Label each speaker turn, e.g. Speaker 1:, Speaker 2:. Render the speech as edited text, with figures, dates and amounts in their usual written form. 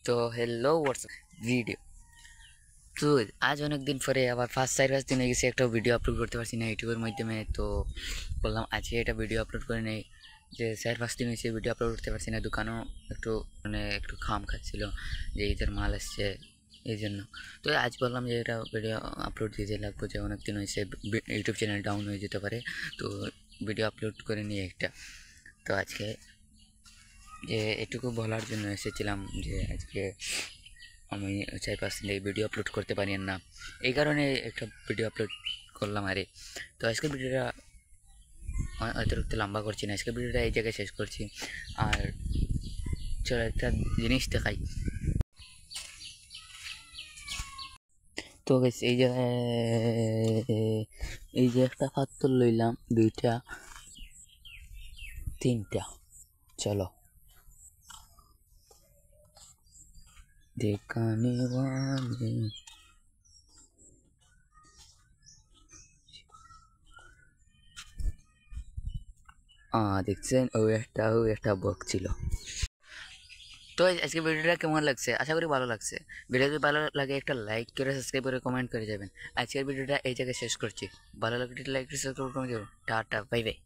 Speaker 1: তো hello WhatsApp video. তো আজ অনেক দিন পরে আবার 5-4 দিন হয়ে গেছে একটা ভিডিও আপলোড করতে পারছি না ইউটিউবের মাধ্যমে। তো বললাম আজকে একটা ভিডিও আপলোড করে নেই। যে 4-5 দিন হয়েছে ভিডিও আপলোড করতে পারছি না, দোকানও একটু একটু খাম খাচ্ছিল যে ঈদের মাল এসছে এই জন্য। তো আজ বললাম যে এটা ভিডিও আপলোড দিতে লাগবো, যে অনেক দিন হয়েছে ইউটিউব চ্যানেল ডাউন হয়ে যেতে পারে, তো ভিডিও আপলোড করে নিয়ে একটা। তো আজকে যে এটুকু বলার জন্য এসেছিলাম যে আজকে আমি 4-5 দিন এই ভিডিও আপলোড করতে পারি না, এই কারণে একটা ভিডিও আপলোড করলাম আরে। তো আজকের ভিডিওটা অতিরিক্ত লম্বা করছি না, আজকের ভিডিওটা এই জায়গায় শেষ করছি। আর চলো একটা জিনিস দেখাই। তো এই জায়গায় এই যে একটা পাথর লইলাম, 2টা 3টা, চলো দেখানে वाले। দেখছেন ও একটা বক ছিল। তো আজকে ভিডিওটা কেমন লাগছে, আশা করি ভালো লাগছে। ভিডিও যদি ভালো লাগে একটা লাইক করে সাবস্ক্রাইব করে কমেন্ট করে যাবেন। আজকের ভিডিওটা এই জায়গায় শেষ করছি। ভালো লাগলে লাইক করে সাবস্ক্রাইব করে টাটা বাই বাই।